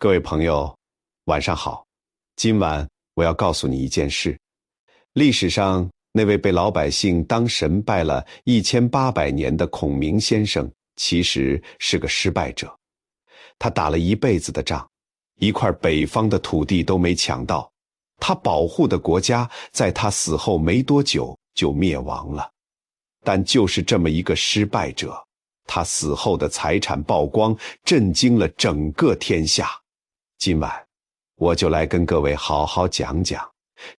各位朋友，晚上好。今晚我要告诉你一件事。历史上那位被老百姓当神拜了1800年的孔明先生，其实是个失败者。他打了一辈子的仗，一块北方的土地都没抢到。他保护的国家在他死后没多久就灭亡了。但就是这么一个失败者，他死后的财产曝光，震惊了整个天下。今晚我就来跟各位好好讲讲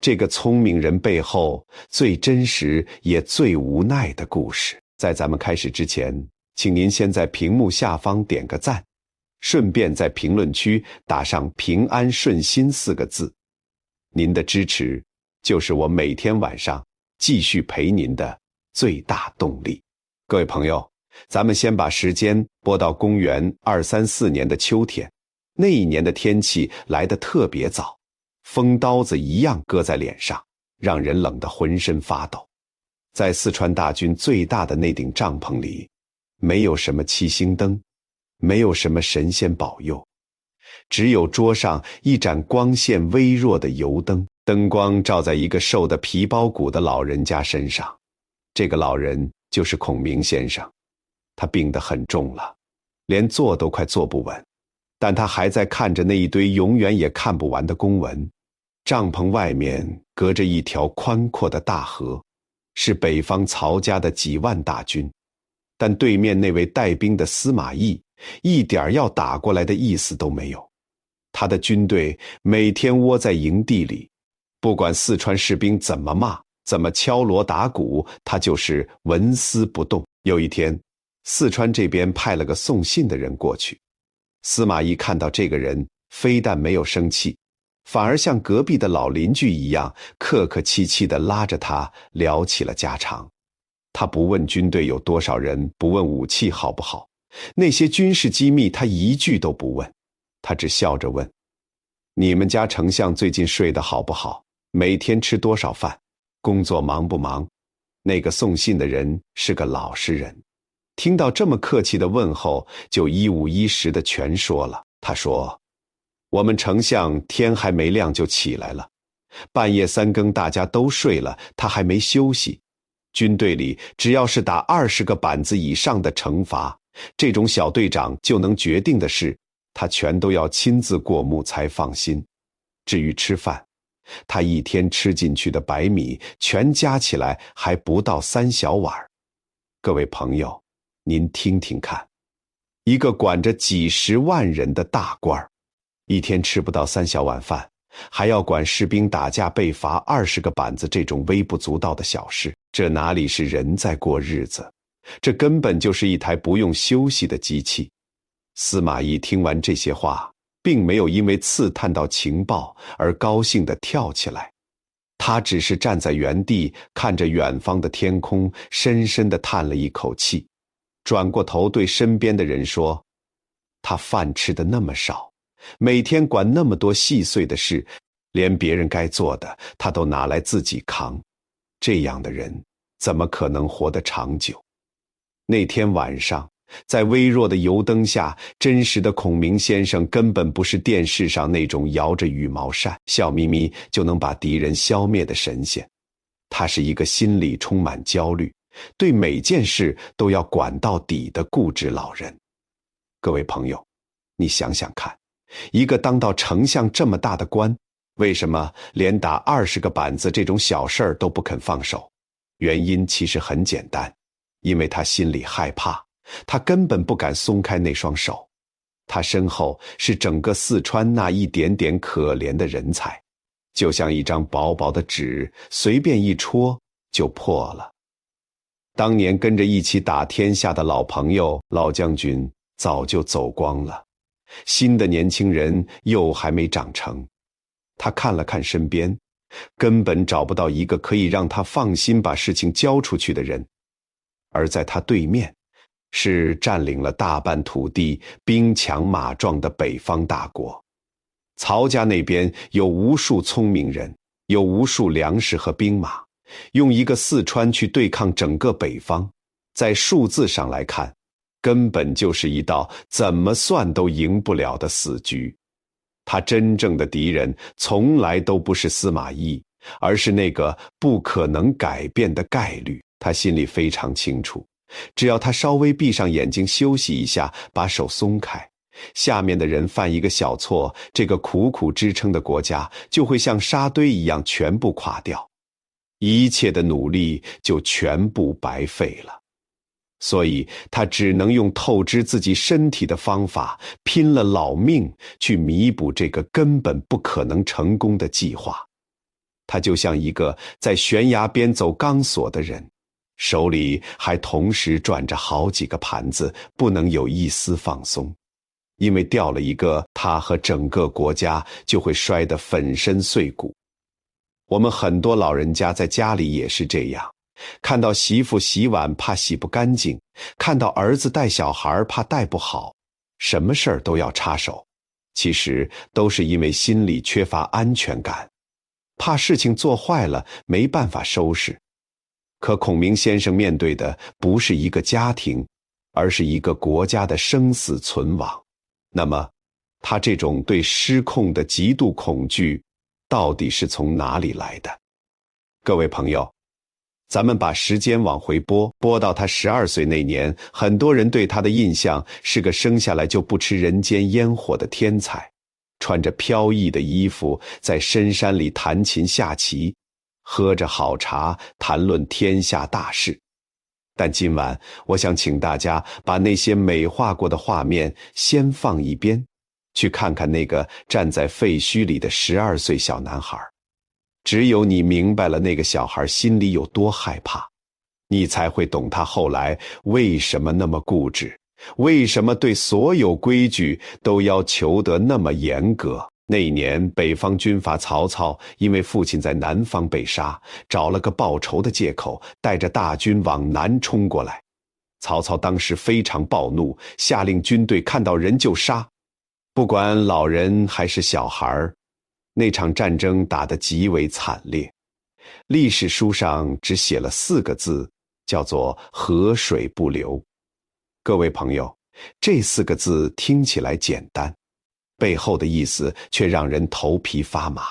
这个聪明人背后最真实也最无奈的故事。在咱们开始之前，请您先在屏幕下方点个赞，顺便在评论区打上平安顺心4个字。您的支持就是我每天晚上继续陪您的最大动力。各位朋友，咱们先把时间拨到公元234年的秋天。那一年的天气来得特别早，风刀子一样割在脸上，让人冷得浑身发抖。在四川大军最大的那顶帐篷里，没有什么七星灯，没有什么神仙保佑，只有桌上一盏光线微弱的油灯，灯光照在一个瘦得皮包骨的老人家身上。这个老人就是孔明先生。他病得很重了，连坐都快坐不稳，但他还在看着那一堆永远也看不完的公文。帐篷外面隔着一条宽阔的大河，是北方曹家的几万大军，但对面那位带兵的司马懿一点要打过来的意思都没有。他的军队每天窝在营地里，不管四川士兵怎么骂，怎么敲锣打鼓，他就是纹丝不动。有一天，四川这边派了个送信的人过去，司马懿看到这个人，非但没有生气，反而像隔壁的老邻居一样，客客气气地拉着他聊起了家常。他不问军队有多少人，不问武器好不好，那些军事机密他一句都不问。他只笑着问：你们家丞相最近睡得好不好？每天吃多少饭？工作忙不忙？那个送信的人是个老实人，听到这么客气的问候，就一五一十的全说了。他说：我们丞相天还没亮就起来了，半夜3更大家都睡了，他还没休息。军队里只要是打20个板子以上的惩罚，这种小队长就能决定的事，他全都要亲自过目才放心。至于吃饭，他一天吃进去的白米全加起来还不到3小碗。各位朋友，您听听看，一个管着几十万人的大官，一天吃不到3小碗饭，还要管士兵打架被罚20个板子这种微不足道的小事，这哪里是人在过日子？这根本就是一台不用休息的机器。司马懿听完这些话，并没有因为刺探到情报而高兴地跳起来，他只是站在原地，看着远方的天空，深深地叹了一口气，转过头对身边的人说：他饭吃得那么少，每天管那么多细碎的事，连别人该做的他都拿来自己扛，这样的人怎么可能活得长久？那天晚上，在微弱的油灯下，真实的孔明先生根本不是电视上那种摇着羽毛扇，笑眯眯就能把敌人消灭的神仙。他是一个心里充满焦虑，对每件事都要管到底的固执老人。各位朋友，你想想看，一个当到丞相这么大的官，为什么连打20个板子这种小事儿都不肯放手？原因其实很简单，因为他心里害怕，他根本不敢松开那双手。他身后是整个四川那一点点可怜的人才，就像一张薄薄的纸，随便一戳就破了。当年跟着一起打天下的老朋友老将军早就走光了，新的年轻人又还没长成。他看了看身边，根本找不到一个可以让他放心把事情交出去的人。而在他对面，是占领了大半土地、兵强马壮的北方大国。曹家那边有无数聪明人，有无数粮食和兵马，用一个四川去对抗整个北方，在数字上来看，根本就是一道怎么算都赢不了的死局。他真正的敌人从来都不是司马懿，而是那个不可能改变的概率。他心里非常清楚，只要他稍微闭上眼睛休息一下，把手松开，下面的人犯一个小错，这个苦苦支撑的国家就会像沙堆一样全部垮掉，一切的努力就全部白费了。所以他只能用透支自己身体的方法，拼了老命去弥补这个根本不可能成功的计划。他就像一个在悬崖边走钢索的人，手里还同时转着好几个盘子，不能有一丝放松。因为掉了一个，他和整个国家就会摔得粉身碎骨。我们很多老人家在家里也是这样，看到媳妇洗碗怕洗不干净，看到儿子带小孩怕带不好，什么事儿都要插手，其实都是因为心里缺乏安全感，怕事情做坏了没办法收拾。可孔明先生面对的不是一个家庭，而是一个国家的生死存亡。那么他这种对失控的极度恐惧到底是从哪里来的？各位朋友，咱们把时间往回拨到他12岁那年，很多人对他的印象是个生下来就不吃人间烟火的天才，穿着飘逸的衣服，在深山里弹琴下棋，喝着好茶，谈论天下大事。但今晚我想请大家把那些美化过的画面先放一边，去看看那个站在废墟里的12岁小男孩。只有你明白了那个小孩心里有多害怕，你才会懂他后来为什么那么固执，为什么对所有规矩都要求得那么严格。那一年北方军阀曹操因为父亲在南方被杀，找了个报仇的借口，带着大军往南冲过来。曹操当时非常暴怒，下令军队看到人就杀，不管老人还是小孩。那场战争打得极为惨烈，历史书上只写了4个字，叫做河水不流。各位朋友，这4个字听起来简单，背后的意思却让人头皮发麻。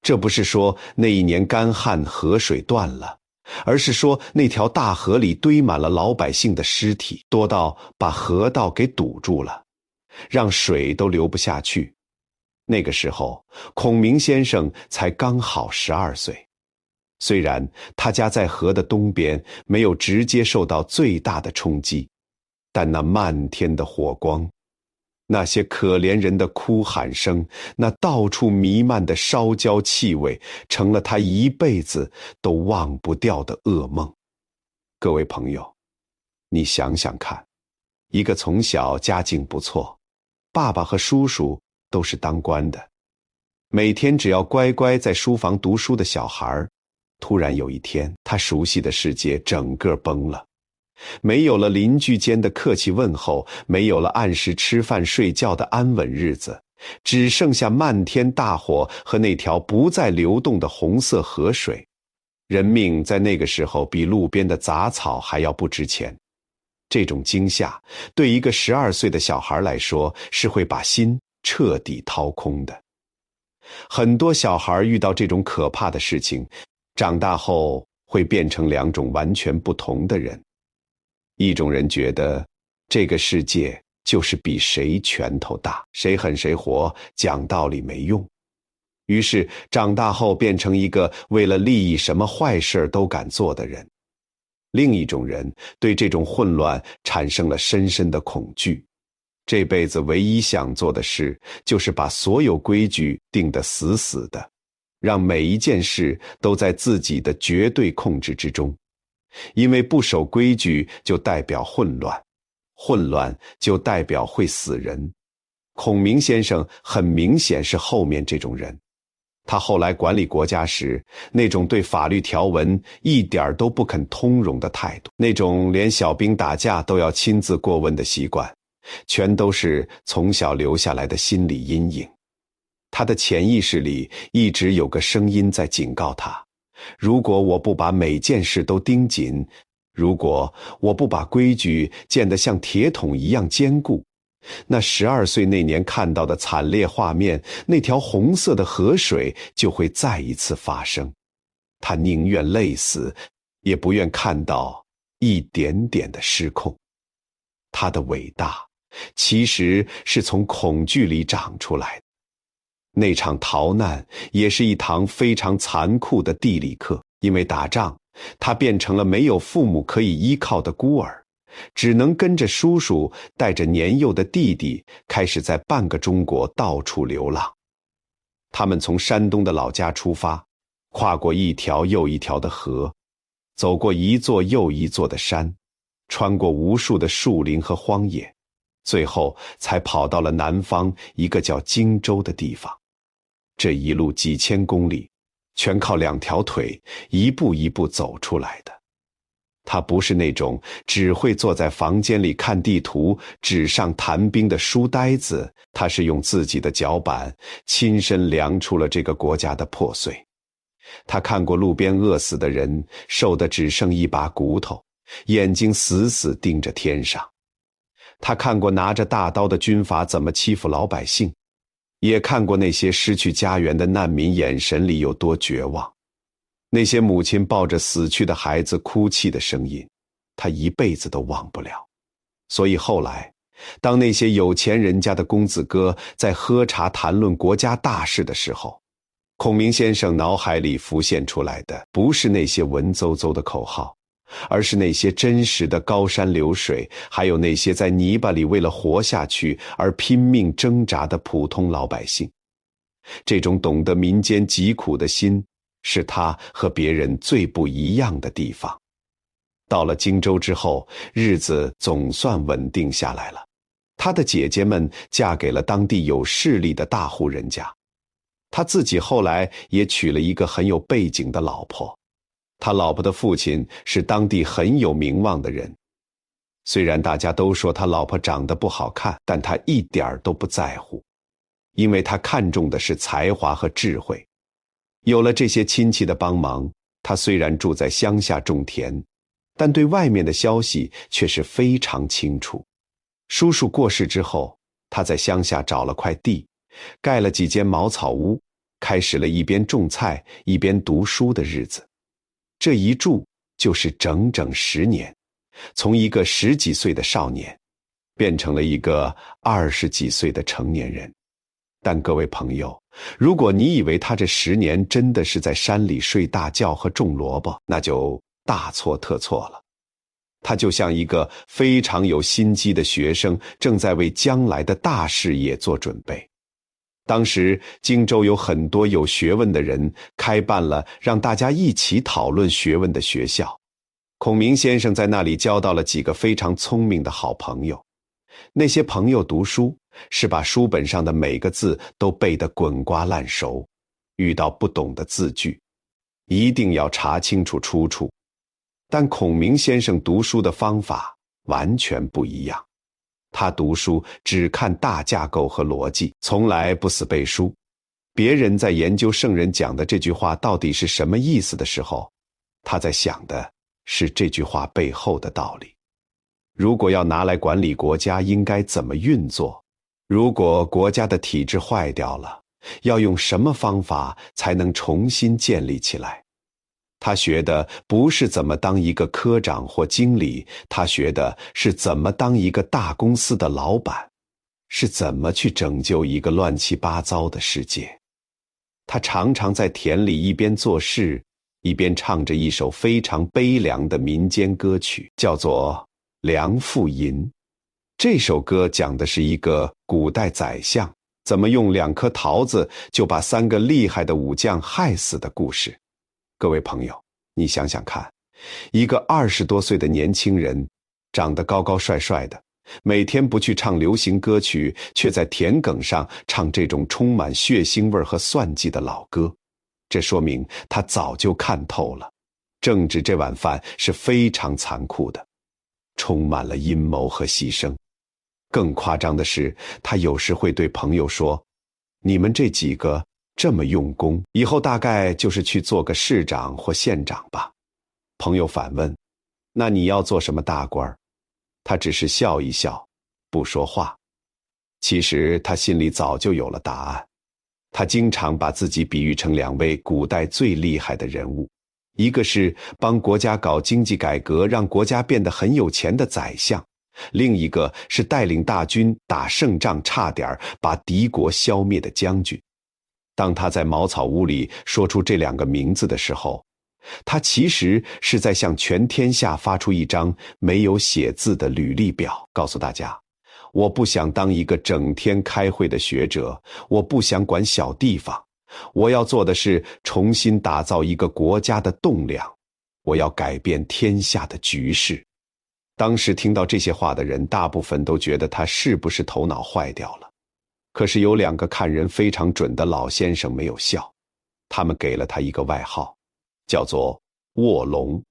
这不是说那一年干旱河水断了，而是说那条大河里堆满了老百姓的尸体，多到把河道给堵住了，让水都流不下去。那个时候，孔明先生才刚好12岁。虽然他家在河的东边，没有直接受到最大的冲击，但那漫天的火光，那些可怜人的哭喊声，那到处弥漫的烧焦气味，成了他一辈子都忘不掉的噩梦。各位朋友，你想想看，一个从小家境不错，爸爸和叔叔都是当官的，每天只要乖乖在书房读书的小孩，突然有一天，他熟悉的世界整个崩了，没有了邻居间的客气问候，没有了按时吃饭睡觉的安稳日子，只剩下漫天大火和那条不再流动的红色河水。人命在那个时候比路边的杂草还要不值钱。这种惊吓对一个12岁的小孩来说，是会把心彻底掏空的。很多小孩遇到这种可怕的事情，长大后会变成2种完全不同的人。一种人觉得这个世界就是比谁拳头大，谁狠谁活，讲道理没用，于是长大后变成一个为了利益什么坏事都敢做的人。另一种人对这种混乱产生了深深的恐惧，这辈子唯一想做的事就是把所有规矩定得死死的，让每一件事都在自己的绝对控制之中。因为不守规矩就代表混乱，混乱就代表会死人。孔明先生很明显是后面这种人。他后来管理国家时，那种对法律条文一点都不肯通融的态度，那种连小兵打架都要亲自过问的习惯，全都是从小留下来的心理阴影。他的潜意识里一直有个声音在警告他，如果我不把每件事都盯紧，如果我不把规矩建得像铁桶一样坚固，那12岁那年看到的惨烈画面，那条红色的河水就会再一次发生。他宁愿累死，也不愿看到一点点的失控。他的伟大，其实是从恐惧里长出来的。那场逃难也是一堂非常残酷的地理课，因为打仗，他变成了没有父母可以依靠的孤儿，只能跟着叔叔带着年幼的弟弟，开始在半个中国到处流浪。他们从山东的老家出发，跨过一条又一条的河，走过一座又一座的山，穿过无数的树林和荒野，最后才跑到了南方一个叫荆州的地方。这一路几千公里，全靠2条腿一步一步走出来的。他不是那种只会坐在房间里看地图、纸上谈兵的书呆子，他是用自己的脚板亲身量出了这个国家的破碎。他看过路边饿死的人，瘦得只剩一把骨头，眼睛死死盯着天上。他看过拿着大刀的军阀怎么欺负老百姓，也看过那些失去家园的难民眼神里有多绝望，那些母亲抱着死去的孩子哭泣的声音，他一辈子都忘不了。所以后来，当那些有钱人家的公子哥在喝茶谈论国家大事的时候，孔明先生脑海里浮现出来的不是那些文绉绉的口号，而是那些真实的高山流水，还有那些在泥巴里为了活下去而拼命挣扎的普通老百姓。这种懂得民间疾苦的心，是他和别人最不一样的地方。到了荆州之后，日子总算稳定下来了。他的姐姐们嫁给了当地有势力的大户人家，他自己后来也娶了一个很有背景的老婆。他老婆的父亲是当地很有名望的人，虽然大家都说他老婆长得不好看，但他一点都不在乎，因为他看重的是才华和智慧。有了这些亲戚的帮忙，他虽然住在乡下种田，但对外面的消息却是非常清楚。叔叔过世之后，他在乡下找了块地，盖了几间茅草屋，开始了一边种菜一边读书的日子。这一住就是整整10年，从一个10几岁的少年变成了一个20几岁的成年人。但各位朋友，如果你以为他这10年真的是在山里睡大觉和种萝卜，那就大错特错了。他就像一个非常有心机的学生，正在为将来的大事业做准备。当时荆州有很多有学问的人，开办了让大家一起讨论学问的学校。孔明先生在那里交到了几个非常聪明的好朋友。那些朋友读书是把书本上的每个字都背得滚瓜烂熟，遇到不懂的字句，一定要查清楚出处。但孔明先生读书的方法完全不一样。他读书只看大架构和逻辑，从来不死背书。别人在研究圣人讲的这句话到底是什么意思的时候，他在想的是这句话背后的道理。如果要拿来管理国家，应该怎么运作？如果国家的体制坏掉了，要用什么方法才能重新建立起来？他学的不是怎么当一个科长或经理，他学的是怎么当一个大公司的老板，是怎么去拯救一个乱七八糟的世界。他常常在田里一边做事，一边唱着一首非常悲凉的民间歌曲，叫做《梁父吟》。这首歌讲的是一个古代宰相怎么用2颗桃子就把3个厉害的武将害死的故事。各位朋友，你想想看，一个20多岁的年轻人，长得高高帅帅的，每天不去唱流行歌曲，却在田埂上唱这种充满血腥味和算计的老歌。这说明他早就看透了，政治这碗饭是非常残酷的，充满了阴谋和牺牲。更夸张的是，他有时会对朋友说，你们这几个这么用功，以后大概就是去做个市长或县长吧。朋友反问，那你要做什么大官？他只是笑一笑，不说话。其实他心里早就有了答案。他经常把自己比喻成两位古代最厉害的人物，一个是帮国家搞经济改革，让国家变得很有钱的宰相，另一个是带领大军打胜仗，差点把敌国消灭的将军。当他在茅草屋里说出这两个名字的时候，他其实是在向全天下发出一张没有写字的履历表，告诉大家，我不想当一个整天开会的学者，我不想管小地方，我要做的是重新打造一个国家的栋梁，我要改变天下的局势。当时听到这些话的人，大部分都觉得他是不是头脑坏掉了。可是有两个看人非常准的老先生没有笑，他们给了他一个外号，叫做卧龙，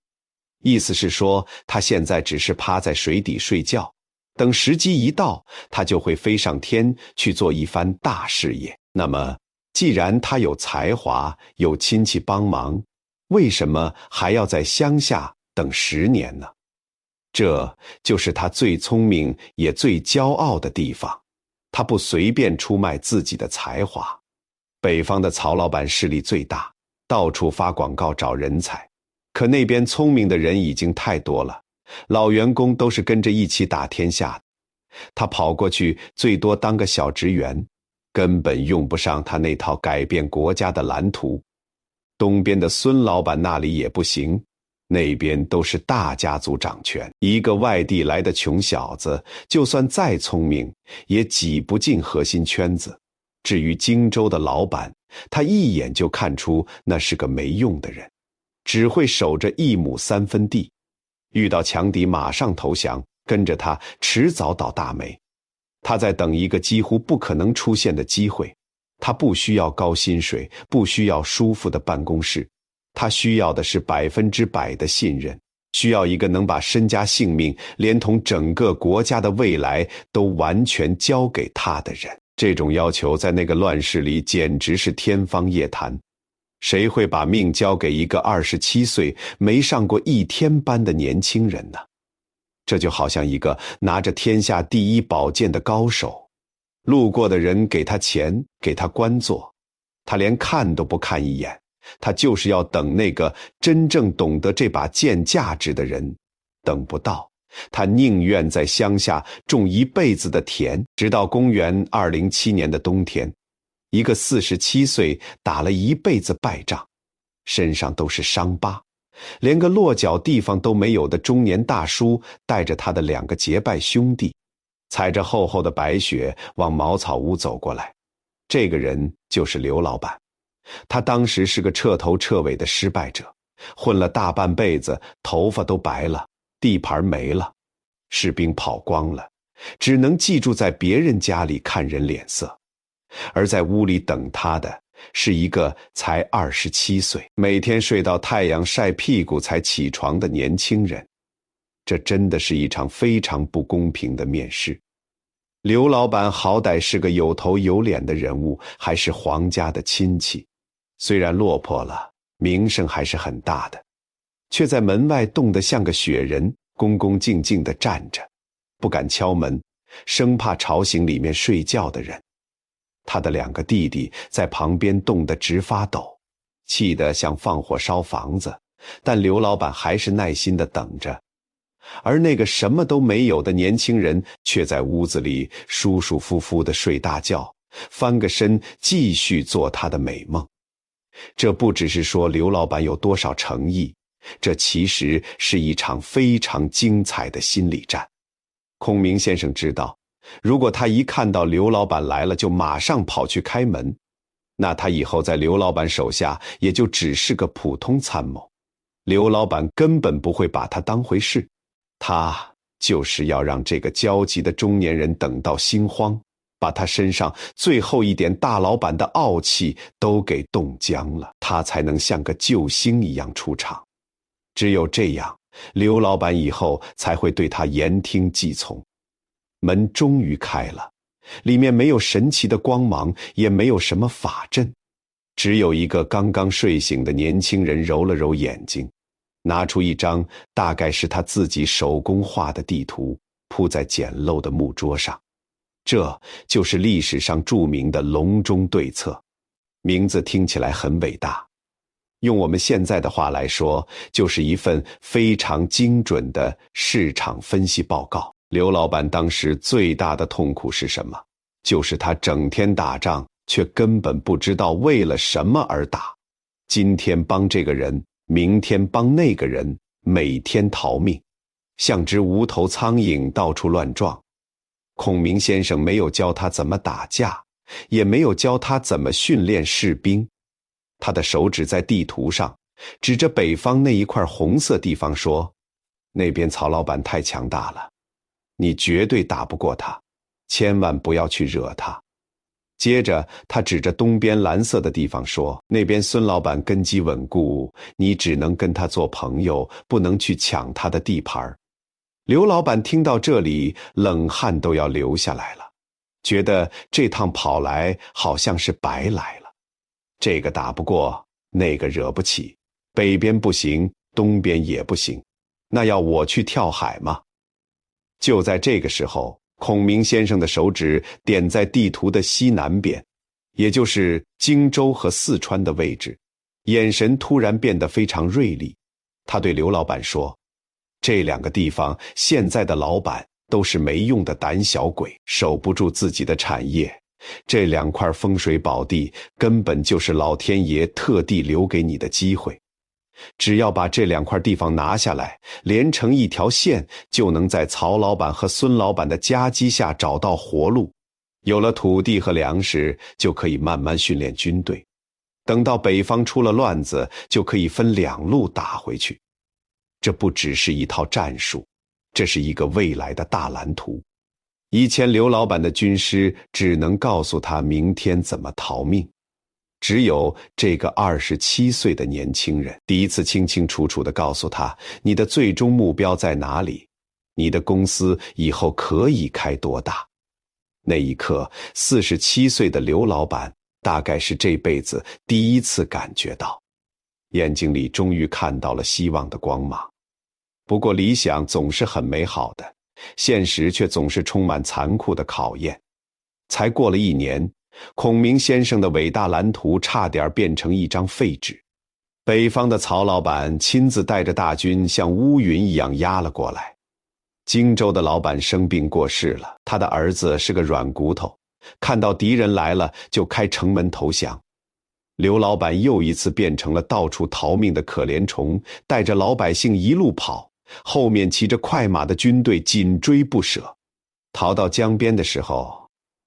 意思是说他现在只是趴在水底睡觉，等时机一到，他就会飞上天去做一番大事业。那么既然他有才华，有亲戚帮忙，为什么还要在乡下等10年呢？这就是他最聪明也最骄傲的地方，他不随便出卖自己的才华。北方的曹老板势力最大，到处发广告找人才，可那边聪明的人已经太多了，老员工都是跟着一起打天下的。他跑过去最多当个小职员，根本用不上他那套改变国家的蓝图。东边的孙老板那里也不行，那边都是大家族掌权，一个外地来的穷小子，就算再聪明，也挤不进核心圈子。至于荆州的老板，他一眼就看出那是个没用的人，只会守着1亩3分地，遇到强敌马上投降，跟着他迟早倒大霉。他在等一个几乎不可能出现的机会，他不需要高薪水，不需要舒服的办公室，他需要的是100%的信任，需要一个能把身家性命连同整个国家的未来都完全交给他的人。这种要求在那个乱世里简直是天方夜谭，谁会把命交给一个27岁没上过1天班的年轻人呢？这就好像一个拿着天下第一宝剑的高手，路过的人给他钱，给他官做，他连看都不看一眼，他就是要等那个真正懂得这把剑价值的人，等不到，他宁愿在乡下种一辈子的田。直到公元207年的冬天，一个47岁打了一辈子败仗，身上都是伤疤，连个落脚地方都没有的中年大叔，带着他的2个结拜兄弟，踩着厚厚的白雪往茅草屋走过来。这个人就是刘老板，他当时是个彻头彻尾的失败者，混了大半辈子，头发都白了，地盘没了，士兵跑光了，只能寄住在别人家里看人脸色。而在屋里等他的是一个才27岁，每天睡到太阳晒屁股才起床的年轻人。这真的是一场非常不公平的面试。刘老板好歹是个有头有脸的人物，还是皇家的亲戚，虽然落魄了，名声还是很大的，却在门外冻得像个雪人，恭恭敬敬地站着，不敢敲门，生怕吵醒里面睡觉的人。他的2个弟弟在旁边冻得直发抖，气得像放火烧房子，但刘老板还是耐心地等着。而那个什么都没有的年轻人却在屋子里舒舒服服地睡大觉，翻个身继续做他的美梦。这不只是说刘老板有多少诚意，这其实是一场非常精彩的心理战。孔明先生知道，如果他一看到刘老板来了就马上跑去开门，那他以后在刘老板手下也就只是个普通参谋，刘老板根本不会把他当回事。他就是要让这个焦急的中年人等到心慌，把他身上最后一点大老板的傲气都给冻僵了，他才能像个救星一样出场。只有这样，刘老板以后才会对他言听计从。门终于开了，里面没有神奇的光芒，也没有什么法阵，只有一个刚刚睡醒的年轻人揉了揉眼睛，拿出一张大概是他自己手工画的地图，铺在简陋的木桌上。这就是历史上著名的隆中对策。名字听起来很伟大，用我们现在的话来说，就是一份非常精准的市场分析报告。刘老板当时最大的痛苦是什么？就是他整天打仗，却根本不知道为了什么而打。今天帮这个人，明天帮那个人，每天逃命，像只无头苍蝇到处乱撞。孔明先生没有教他怎么打架，也没有教他怎么训练士兵。他的手指在地图上，指着北方那一块红色地方说：那边曹老板太强大了，你绝对打不过他，千万不要去惹他。接着他指着东边蓝色的地方说：那边孙老板根基稳固，你只能跟他做朋友，不能去抢他的地盘。刘老板听到这里，冷汗都要流下来了，觉得这趟跑来好像是白来了。这个打不过，那个惹不起，北边不行，东边也不行，那要我去跳海吗？就在这个时候，孔明先生的手指点在地图的西南边，也就是荆州和四川的位置，眼神突然变得非常锐利。他对刘老板说：这两个地方现在的老板都是没用的胆小鬼，守不住自己的产业。这两块风水宝地根本就是老天爷特地留给你的机会。只要把这两块地方拿下来，连成一条线，就能在曹老板和孙老板的夹击下找到活路。有了土地和粮食，就可以慢慢训练军队。等到北方出了乱子，就可以分两路打回去。这不只是一套战术，这是一个未来的大蓝图。以前刘老板的军师只能告诉他明天怎么逃命，只有这个27岁的年轻人第一次清清楚楚地告诉他，你的最终目标在哪里，你的公司以后可以开多大。那一刻，47岁的刘老板大概是这辈子第一次感觉到，眼睛里终于看到了希望的光芒。不过理想总是很美好的，现实却总是充满残酷的考验。才过了1年，孔明先生的伟大蓝图差点变成一张废纸。北方的曹老板亲自带着大军像乌云一样压了过来。荆州的老板生病过世了，他的儿子是个软骨头，看到敌人来了就开城门投降。刘老板又一次变成了到处逃命的可怜虫，带着老百姓一路跑，后面骑着快马的军队紧追不舍。逃到江边的时候，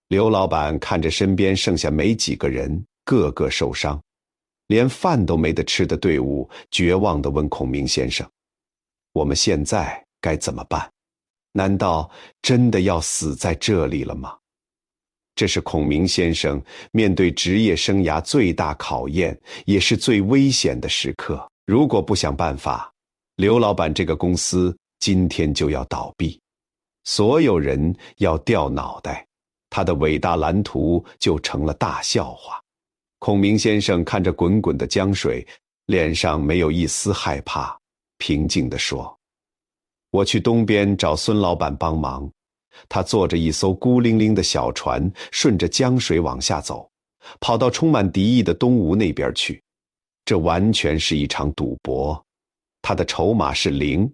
刘老板看着身边剩下没几个人，个个受伤，连饭都没得吃的队伍，绝望地问孔明先生：我们现在该怎么办？难道真的要死在这里了吗？这是孔明先生面对职业生涯最大考验，也是最危险的时刻。如果不想办法，刘老板这个公司今天就要倒闭，所有人要掉脑袋，他的伟大蓝图就成了大笑话。孔明先生看着滚滚的江水，脸上没有一丝害怕，平静地说：我去东边找孙老板帮忙。他坐着一艘孤零零的小船，顺着江水往下走，跑到充满敌意的东吴那边去。这完全是一场赌博，他的筹码是0，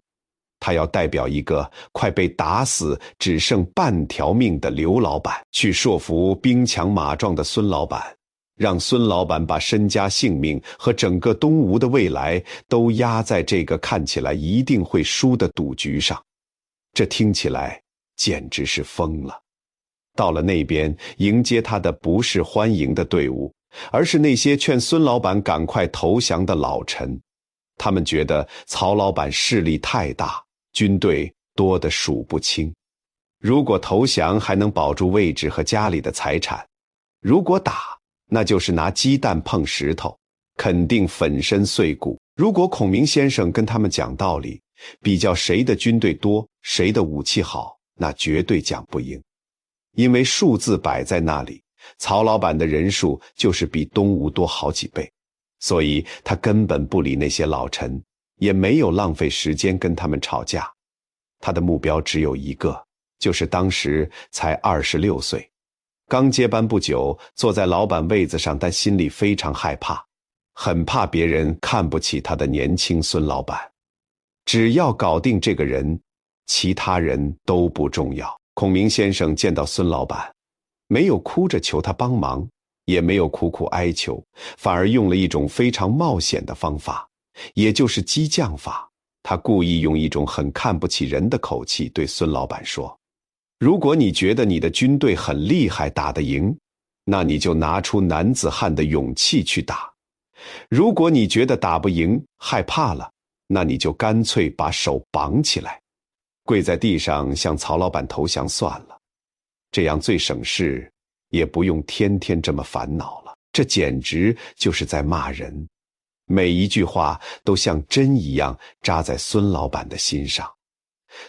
他要代表一个快被打死只剩半条命的刘老板，去说服兵强马壮的孙老板，让孙老板把身家性命和整个东吴的未来都压在这个看起来一定会输的赌局上。这听起来简直是疯了。到了那边，迎接他的不是欢迎的队伍，而是那些劝孙老板赶快投降的老臣。他们觉得曹老板势力太大，军队多得数不清。如果投降还能保住位置和家里的财产，如果打，那就是拿鸡蛋碰石头，肯定粉身碎骨。如果孔明先生跟他们讲道理，比较谁的军队多，谁的武器好，那绝对讲不赢。因为数字摆在那里，曹老板的人数就是比东吴多好几倍，所以他根本不理那些老臣，也没有浪费时间跟他们吵架。他的目标只有一个，就是当时才26岁，刚接班不久，坐在老板位子上，但心里非常害怕，很怕别人看不起他的年轻孙老板。只要搞定这个人，其他人都不重要。孔明先生见到孙老板，没有哭着求他帮忙，也没有苦苦哀求，反而用了一种非常冒险的方法，也就是激将法。他故意用一种很看不起人的口气对孙老板说，如果你觉得你的军队很厉害，打得赢，那你就拿出男子汉的勇气去打。如果你觉得打不赢，害怕了，那你就干脆把手绑起来，跪在地上向曹老板投降算了，这样最省事，也不用天天这么烦恼了。这简直就是在骂人，每一句话都像针一样扎在孙老板的心上。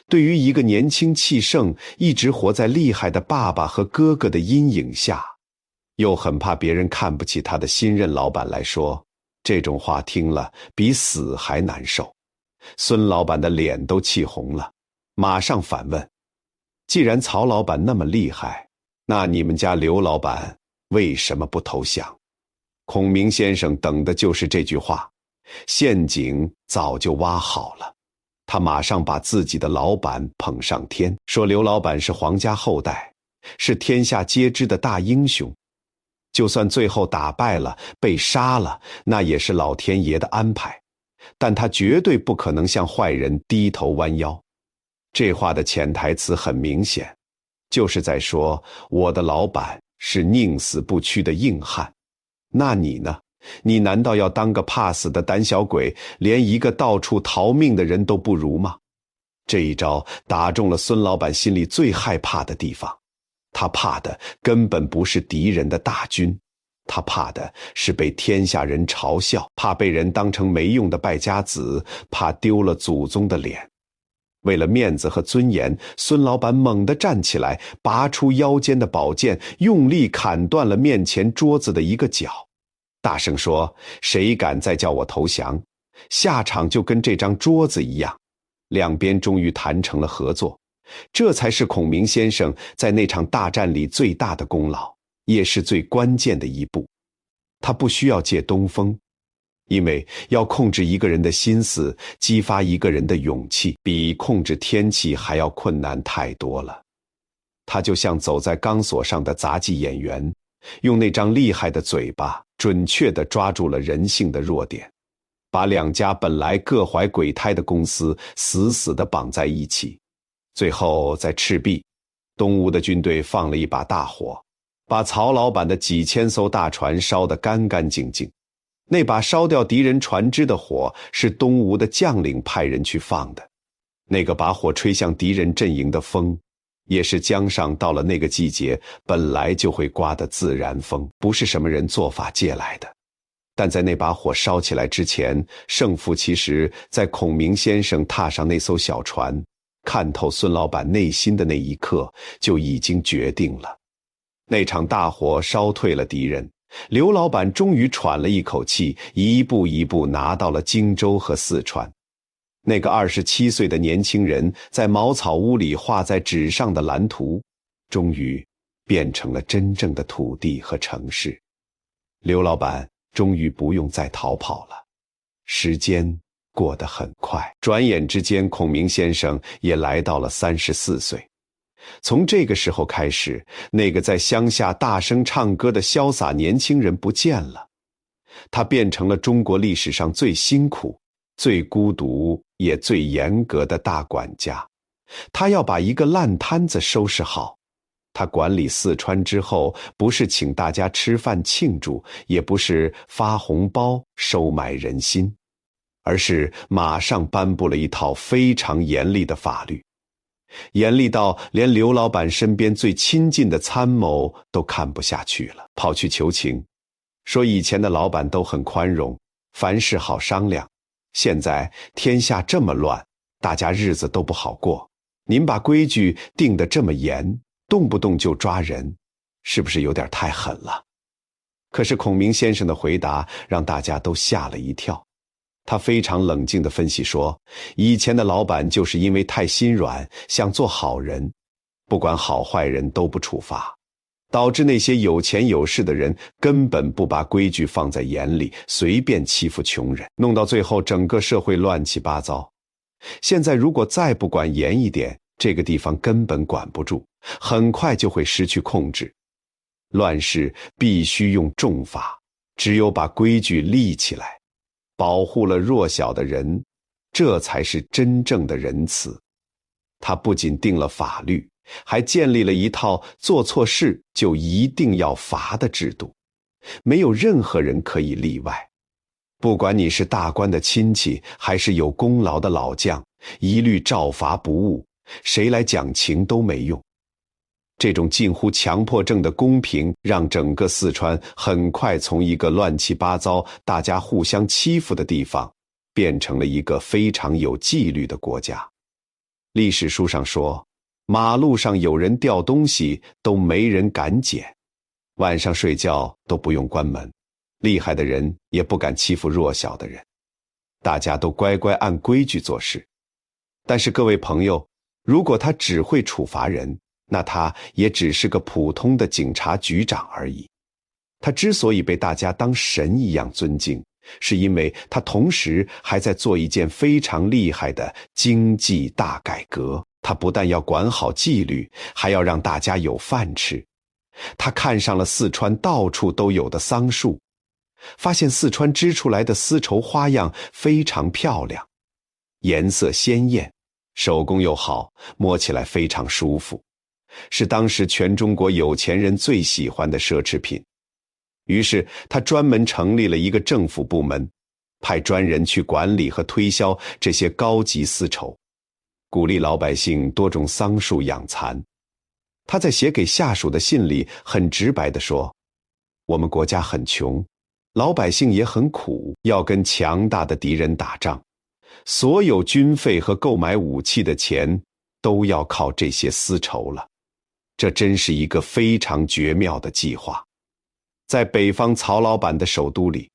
对于一个年轻气盛，一直活在厉害的爸爸和哥哥的阴影下，又很怕别人看不起他的新任老板来说，这种话听了比死还难受。孙老板的脸都气红了，马上反问，既然曹老板那么厉害，那你们家刘老板为什么不投降？孔明先生等的就是这句话，陷阱早就挖好了。他马上把自己的老板捧上天，说刘老板是皇家后代，是天下皆知的大英雄，就算最后打败了，被杀了，那也是老天爷的安排，但他绝对不可能向坏人低头弯腰。这话的潜台词很明显，就是在说我的老板是宁死不屈的硬汉。那你呢？你难道要当个怕死的胆小鬼，连一个到处逃命的人都不如吗？这一招打中了孙老板心里最害怕的地方，他怕的根本不是敌人的大军，他怕的是被天下人嘲笑，怕被人当成没用的败家子，怕丢了祖宗的脸。为了面子和尊严，孙老板猛地站起来，拔出腰间的宝剑，用力砍断了面前桌子的一个角，大声说，谁敢再叫我投降，下场就跟这张桌子一样。两边终于谈成了合作，这才是孔明先生在那场大战里最大的功劳，也是最关键的一步。他不需要借东风，因为要控制一个人的心思，激发一个人的勇气，比控制天气还要困难太多了。他就像走在钢索上的杂技演员，用那张厉害的嘴巴准确地抓住了人性的弱点，把两家本来各怀鬼胎的公司死死地绑在一起。最后在赤壁，东吴的军队放了一把大火，把曹老板的几千艘大船烧得干干净净。那把烧掉敌人船只的火，是东吴的将领派人去放的。那个把火吹向敌人阵营的风，也是江上到了那个季节本来就会刮的自然风，不是什么人做法借来的。但在那把火烧起来之前，胜负其实在孔明先生踏上那艘小船，看透孙老板内心的那一刻就已经决定了。那场大火烧退了敌人，刘老板终于喘了一口气，一步一步拿到了荆州和四川。那个27岁的年轻人在茅草屋里画在纸上的蓝图，终于变成了真正的土地和城市。刘老板终于不用再逃跑了。时间过得很快，转眼之间，孔明先生也来到了34岁。从这个时候开始，那个在乡下大声唱歌的潇洒年轻人不见了，他变成了中国历史上最辛苦、最孤独也最严格的大管家。他要把一个烂摊子收拾好。他管理四川之后，不是请大家吃饭庆祝，也不是发红包收买人心，而是马上颁布了一套非常严厉的法律，严厉到连刘老板身边最亲近的参谋都看不下去了，跑去求情，说以前的老板都很宽容，凡事好商量，现在天下这么乱，大家日子都不好过，您把规矩定得这么严，动不动就抓人，是不是有点太狠了？可是孔明先生的回答让大家都吓了一跳。他非常冷静地分析说，以前的老板就是因为太心软，想做好人，不管好坏人都不处罚，导致那些有钱有势的人根本不把规矩放在眼里，随便欺负穷人，弄到最后整个社会乱七八糟。现在如果再不管严一点，这个地方根本管不住，很快就会失去控制。乱世必须用重罚，只有把规矩立起来，保护了弱小的人，这才是真正的仁慈。他不仅定了法律，还建立了一套做错事就一定要罚的制度，没有任何人可以例外。不管你是大官的亲戚，还是有功劳的老将，一律照罚不误，谁来讲情都没用。这种近乎强迫症的公平，让整个四川很快从一个乱七八糟、大家互相欺负的地方，变成了一个非常有纪律的国家。历史书上说，马路上有人掉东西都没人敢捡，晚上睡觉都不用关门，厉害的人也不敢欺负弱小的人，大家都乖乖按规矩做事。但是各位朋友，如果他只会处罚人，那他也只是个普通的警察局长而已。他之所以被大家当神一样尊敬，是因为他同时还在做一件非常厉害的经济大改革。他不但要管好纪律，还要让大家有饭吃。他看上了四川到处都有的桑树，发现四川织出来的丝绸花样非常漂亮，颜色鲜艳，手工又好，摸起来非常舒服，是当时全中国有钱人最喜欢的奢侈品。于是他专门成立了一个政府部门，派专人去管理和推销这些高级丝绸，鼓励老百姓多种桑树养蚕。他在写给下属的信里很直白地说，我们国家很穷，老百姓也很苦，要跟强大的敌人打仗，所有军费和购买武器的钱都要靠这些丝绸了。这真是一个非常绝妙的计划。在北方曹老板的首都里，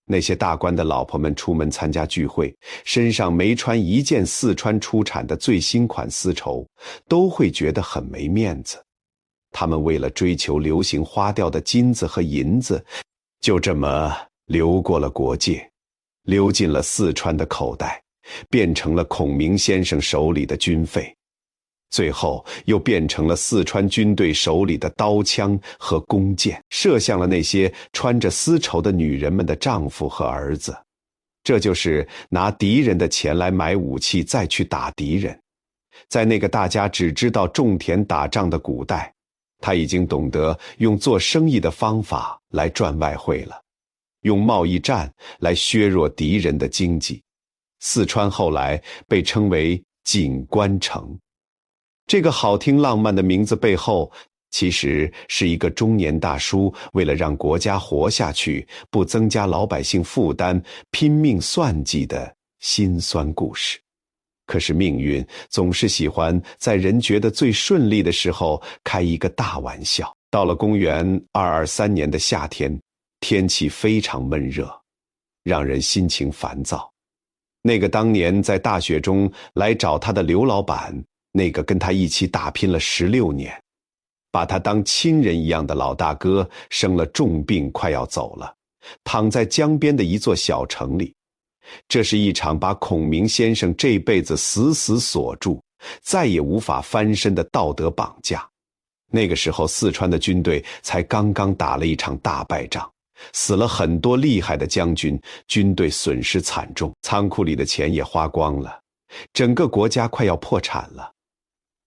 那些大官的老婆们出门参加聚会，身上没穿一件四川出产的最新款丝绸，都会觉得很没面子。他们为了追求流行花掉的金子和银子，就这么流过了国界，流进了四川的口袋，变成了孔明先生手里的军费，最后又变成了四川军队手里的刀枪和弓箭，射向了那些穿着丝绸的女人们的丈夫和儿子。这就是拿敌人的钱来买武器，再去打敌人。在那个大家只知道种田打仗的古代，他已经懂得用做生意的方法来赚外汇了，用贸易战来削弱敌人的经济。四川后来被称为锦官城。这个好听浪漫的名字背后，其实是一个中年大叔为了让国家活下去，不增加老百姓负担，拼命算计的辛酸故事。可是命运总是喜欢在人觉得最顺利的时候开一个大玩笑。到了公元223年的夏天，天气非常闷热，让人心情烦躁。那个当年在大雪中来找他的刘老板，那个跟他一起打拼了16年，把他当亲人一样的老大哥生了重病，快要走了，躺在江边的一座小城里。这是一场把孔明先生这辈子死死锁住，再也无法翻身的道德绑架。那个时候四川的军队才刚刚打了一场大败仗，死了很多厉害的将军，军队损失惨重，仓库里的钱也花光了，整个国家快要破产了。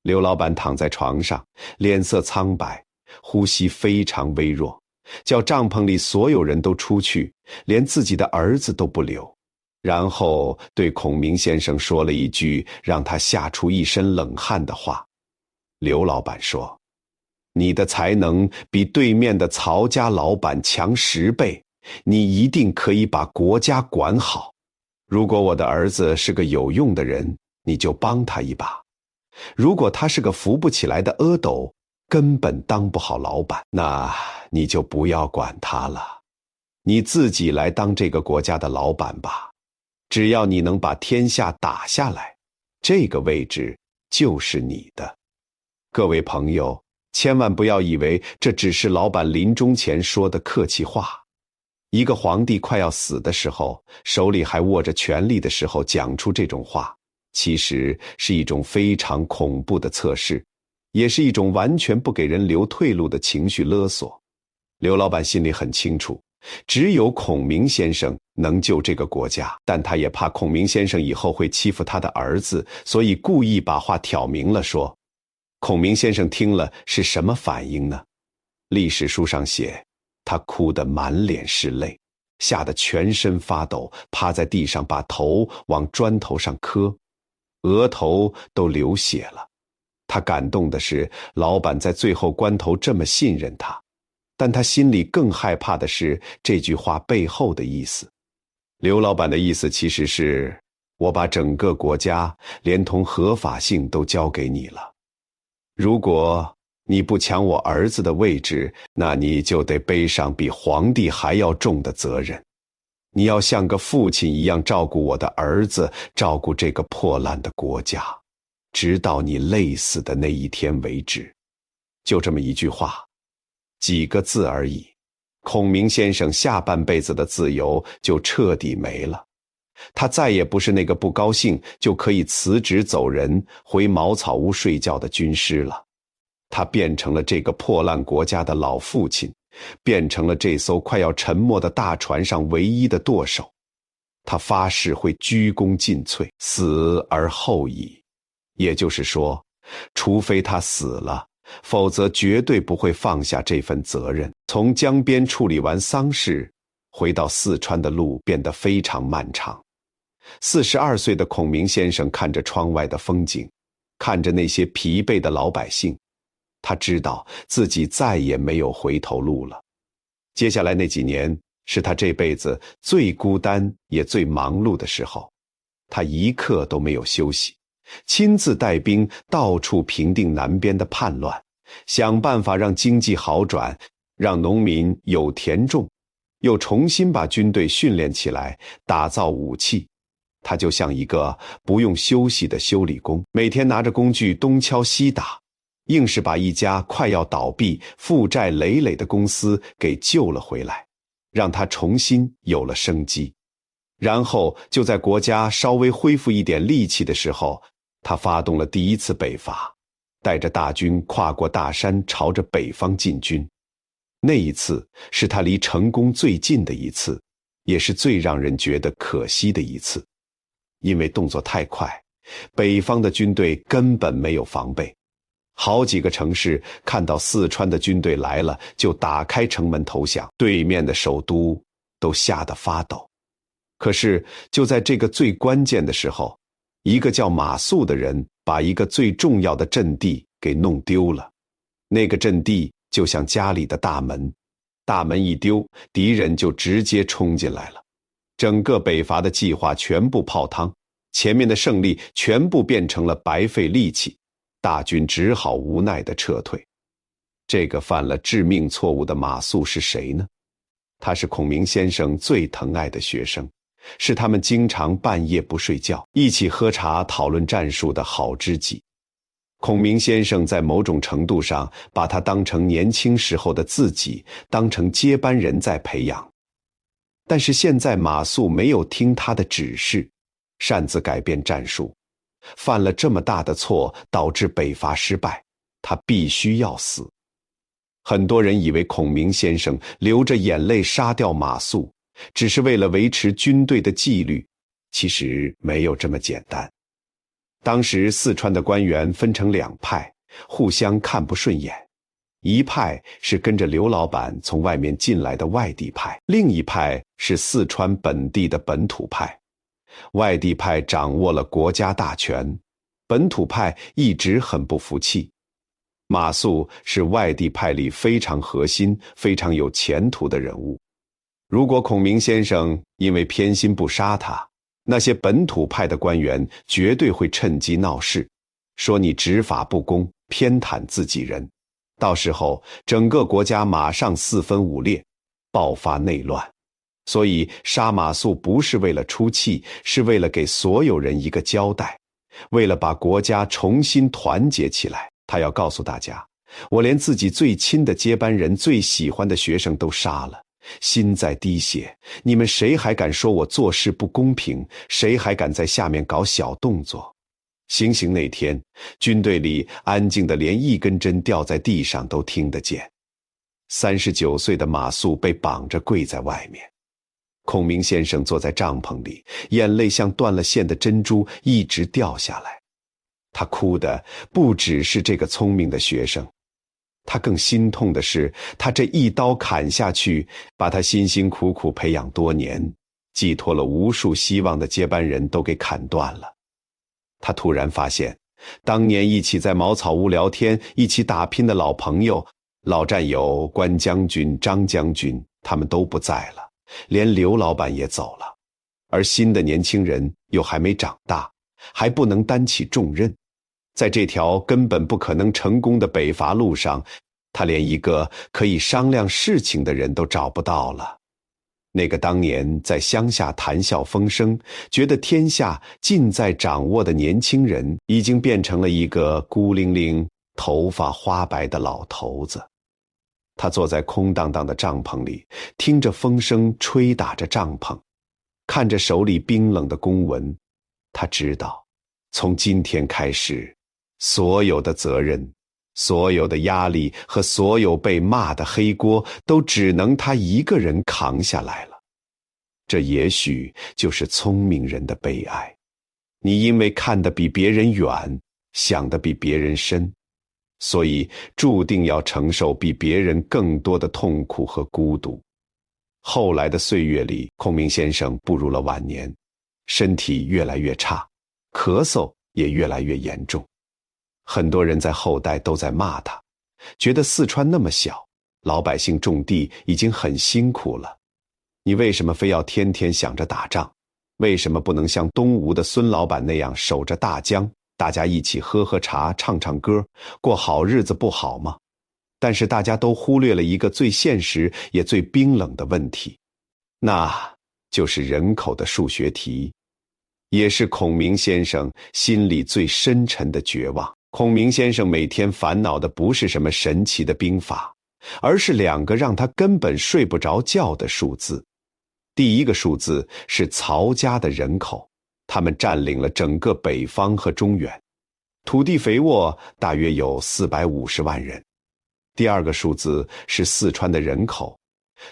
刘老板躺在床上，脸色苍白，呼吸非常微弱，叫帐篷里所有人都出去，连自己的儿子都不留。然后对孔明先生说了一句让他吓出一身冷汗的话。刘老板说，你的才能比对面的曹家老板强10倍，你一定可以把国家管好。如果我的儿子是个有用的人，你就帮他一把；如果他是个扶不起来的阿斗，根本当不好老板，那你就不要管他了，你自己来当这个国家的老板吧。只要你能把天下打下来，这个位置就是你的。各位朋友，千万不要以为这只是老板临终前说的客气话。一个皇帝快要死的时候，手里还握着权力的时候讲出这种话，其实是一种非常恐怖的测试，也是一种完全不给人留退路的情绪勒索。刘老板心里很清楚，只有孔明先生能救这个国家，但他也怕孔明先生以后会欺负他的儿子，所以故意把话挑明了说。孔明先生听了是什么反应呢？历史书上写，他哭得满脸是泪，吓得全身发抖，趴在地上把头往砖头上磕，额头都流血了。他感动的是老板在最后关头这么信任他，但他心里更害怕的是这句话背后的意思。刘老板的意思其实是，我把整个国家连同合法性都交给你了，如果你不抢我儿子的位置，那你就得背上比皇帝还要重的责任。你要像个父亲一样照顾我的儿子，照顾这个破烂的国家，直到你累死的那一天为止。就这么一句话，几个字而已，孔明先生下半辈子的自由就彻底没了。他再也不是那个不高兴就可以辞职走人回茅草屋睡觉的军师了，他变成了这个破烂国家的老父亲，变成了这艘快要沉没的大船上唯一的舵手。他发誓会鞠躬尽瘁，死而后已。也就是说，除非他死了，否则绝对不会放下这份责任。从江边处理完丧事，回到四川的路变得非常漫长。42岁的孔明先生看着窗外的风景，看着那些疲惫的老百姓，他知道自己再也没有回头路了。接下来那几年是他这辈子最孤单也最忙碌的时候，他一刻都没有休息，亲自带兵到处平定南边的叛乱，想办法让经济好转，让农民有田种，又重新把军队训练起来，打造武器。他就像一个不用休息的修理工，每天拿着工具东敲西打，硬是把一家快要倒闭、负债累累的公司给救了回来，让他重新有了生机。然后就在国家稍微恢复一点力气的时候，他发动了第一次北伐，带着大军跨过大山，朝着北方进军。那一次是他离成功最近的一次，也是最让人觉得可惜的一次。因为动作太快，北方的军队根本没有防备，好几个城市看到四川的军队来了，就打开城门投降，对面的首都都吓得发抖。可是就在这个最关键的时候，一个叫马谡的人把一个最重要的阵地给弄丢了。那个阵地就像家里的大门，大门一丢，敌人就直接冲进来了。整个北伐的计划全部泡汤，前面的胜利全部变成了白费力气，大军只好无奈地撤退。这个犯了致命错误的马谡是谁呢？他是孔明先生最疼爱的学生，是他们经常半夜不睡觉，一起喝茶讨论战术的好知己。孔明先生在某种程度上把他当成年轻时候的自己，当成接班人在培养。但是现在马谡没有听他的指示，擅自改变战术，犯了这么大的错，导致北伐失败，他必须要死。很多人以为孔明先生流着眼泪杀掉马谡，只是为了维持军队的纪律，其实没有这么简单。当时四川的官员分成两派，互相看不顺眼。一派是跟着刘老板从外面进来的外地派，另一派是四川本地的本土派。外地派掌握了国家大权，本土派一直很不服气。马谡是外地派里非常核心、非常有前途的人物。如果孔明先生因为偏心不杀他，那些本土派的官员绝对会趁机闹事，说你执法不公，偏袒自己人。到时候整个国家马上四分五裂，爆发内乱。所以杀马谡不是为了出气，是为了给所有人一个交代，为了把国家重新团结起来。他要告诉大家，我连自己最亲的接班人、最喜欢的学生都杀了，心在滴血，你们谁还敢说我做事不公平？谁还敢在下面搞小动作？行刑那天，军队里安静的连一根针掉在地上都听得见。39岁的马谡被绑着跪在外面，孔明先生坐在帐篷里，眼泪像断了线的珍珠一直掉下来。他哭的不只是这个聪明的学生，他更心痛的是，他这一刀砍下去，把他辛辛苦苦培养多年、寄托了无数希望的接班人都给砍断了。他突然发现，当年一起在茅草屋聊天、一起打拼的老朋友、老战友关将军、张将军，他们都不在了，连刘老板也走了，而新的年轻人又还没长大，还不能担起重任。在这条根本不可能成功的北伐路上，他连一个可以商量事情的人都找不到了。那个当年在乡下谈笑风生，觉得天下尽在掌握的年轻人，已经变成了一个孤零零、头发花白的老头子。他坐在空荡荡的帐篷里，听着风声吹打着帐篷，看着手里冰冷的公文。他知道，从今天开始，所有的责任、所有的压力和所有被骂的黑锅，都只能他一个人扛下来了。这也许就是聪明人的悲哀。你因为看得比别人远，想得比别人深，所以注定要承受比别人更多的痛苦和孤独。后来的岁月里，孔明先生步入了晚年，身体越来越差，咳嗽也越来越严重。很多人在后代都在骂他，觉得四川那么小，老百姓种地已经很辛苦了，你为什么非要天天想着打仗？为什么不能像东吴的孙老板那样守着大江，大家一起喝喝茶、唱唱歌，过好日子不好吗？但是大家都忽略了一个最现实也最冰冷的问题，那就是人口的数学题，也是孔明先生心里最深沉的绝望。孔明先生每天烦恼的不是什么神奇的兵法，而是两个让他根本睡不着觉的数字。第一个数字是曹家的人口，他们占领了整个北方和中原，土地肥沃，大约有450万人。第二个数字是四川的人口，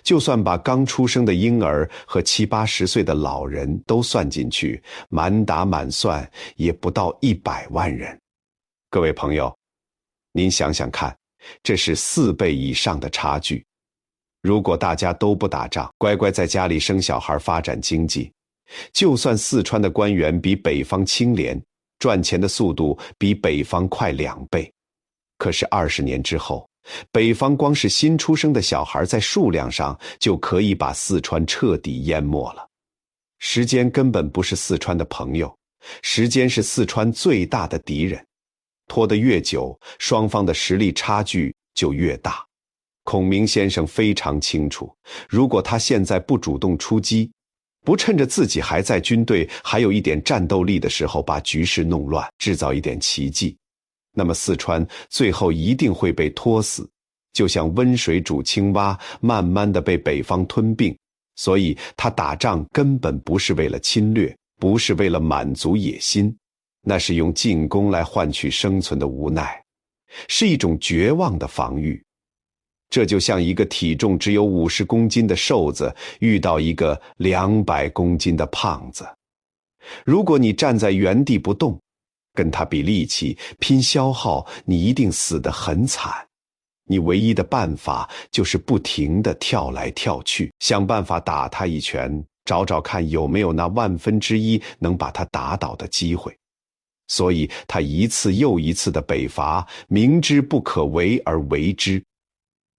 就算把刚出生的婴儿和70、80岁的老人都算进去，满打满算也不到100万人。各位朋友，您想想看，这是4倍以上的差距。如果大家都不打仗，乖乖在家里生小孩发展经济，就算四川的官员比北方清廉，赚钱的速度比北方快2倍，可是20年之后，北方光是新出生的小孩在数量上就可以把四川彻底淹没了。时间根本不是四川的朋友，时间是四川最大的敌人。拖得越久，双方的实力差距就越大。孔明先生非常清楚，如果他现在不主动出击，不趁着自己还在军队还有一点战斗力的时候把局势弄乱，制造一点奇迹，那么四川最后一定会被拖死，就像温水煮青蛙，慢慢地被北方吞并。所以他打仗根本不是为了侵略，不是为了满足野心，那是用进攻来换取生存的无奈，是一种绝望的防御。这就像一个体重只有50公斤的瘦子遇到一个200公斤的胖子，如果你站在原地不动，跟他比力气、拼消耗，你一定死得很惨。你唯一的办法就是不停地跳来跳去，想办法打他一拳，找找看有没有那1/1000能把他打倒的机会。所以他一次又一次的北伐，明知不可为而为之。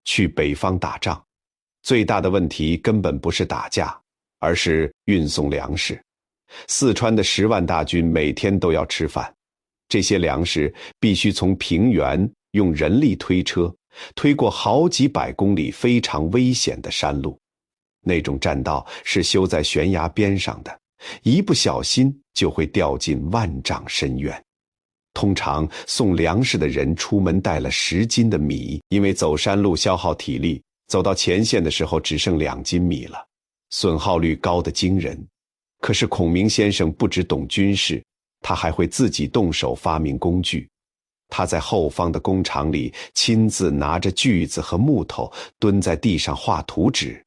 去北方打仗，最大的问题根本不是打架，而是运送粮食。四川的10万大军每天都要吃饭，这些粮食必须从平原用人力推车，推过好几百公里非常危险的山路。那种栈道是修在悬崖边上的，一不小心就会掉进万丈深渊。通常送粮食的人出门带了10斤的米，因为走山路消耗体力，走到前线的时候只剩2斤米了，损耗率高得惊人。可是孔明先生不只懂军事，他还会自己动手发明工具。他在后方的工厂里亲自拿着锯子和木头，蹲在地上画图纸，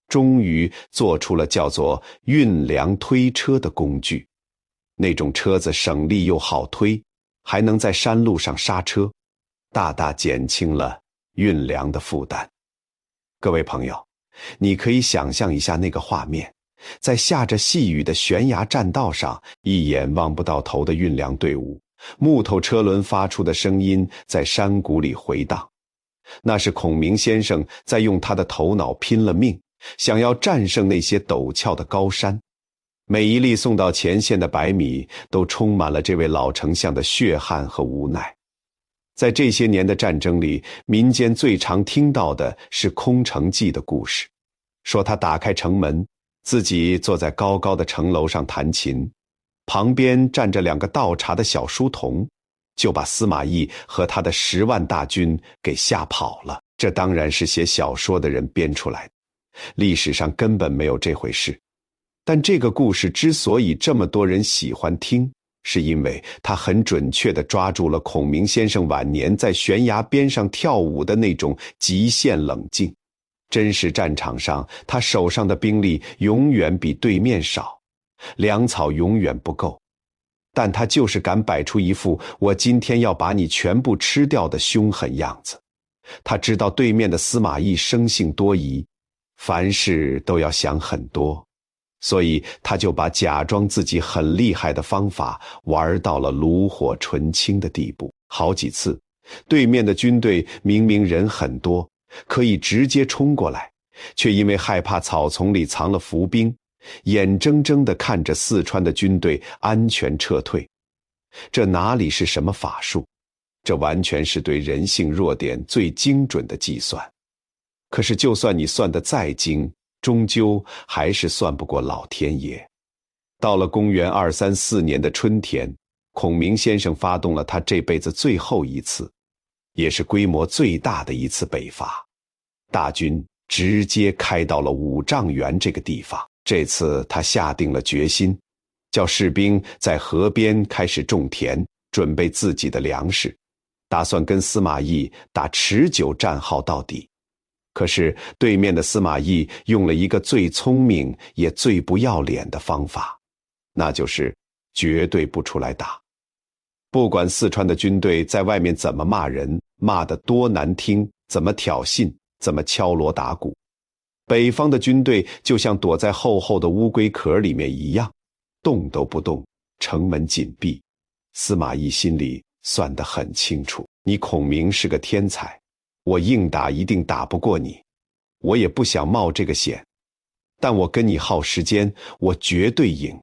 终于做出了叫做运粮推车的工具。那种车子省力又好推，还能在山路上刹车，大大减轻了运粮的负担。各位朋友，你可以想象一下那个画面，在下着细雨的悬崖栈道上，一眼望不到头的运粮队伍，木头车轮发出的声音在山谷里回荡。那是孔明先生在用他的头脑拼了命，想要战胜那些陡峭的高山。每一粒送到前线的白米都充满了这位老丞相的血汗和无奈。在这些年的战争里，民间最常听到的是空城计的故事，说他打开城门，自己坐在高高的城楼上弹琴，旁边站着2个倒茶的小书童，就把司马懿和他的10万大军给吓跑了。这当然是写小说的人编出来的，历史上根本没有这回事。但这个故事之所以这么多人喜欢听，是因为他很准确地抓住了孔明先生晚年在悬崖边上跳舞的那种极限冷静。真实战场上，他手上的兵力永远比对面少，粮草永远不够，但他就是敢摆出一副我今天要把你全部吃掉的凶狠样子。他知道对面的司马懿生性多疑，凡事都要想很多，所以他就把假装自己很厉害的方法玩到了炉火纯青的地步。好几次，对面的军队明明人很多，可以直接冲过来，却因为害怕草丛里藏了伏兵，眼睁睁地看着四川的军队安全撤退。这哪里是什么法术？这完全是对人性弱点最精准的计算。可是就算你算得再精，终究还是算不过老天爷。到了公元234年的春天，孔明先生发动了他这辈子最后一次，也是规模最大的一次北伐。大军直接开到了5丈原这个地方。这次他下定了决心，叫士兵在河边开始种田，准备自己的粮食，打算跟司马懿打持久战耗到底。可是对面的司马懿用了一个最聪明也最不要脸的方法，那就是绝对不出来打。不管四川的军队在外面怎么骂人，骂得多难听，怎么挑衅，怎么敲锣打鼓，北方的军队就像躲在厚厚的乌龟壳里面一样，动都不动，城门紧闭。司马懿心里算得很清楚，你孔明是个天才，我硬打一定打不过你，我也不想冒这个险，但我跟你耗时间，我绝对赢。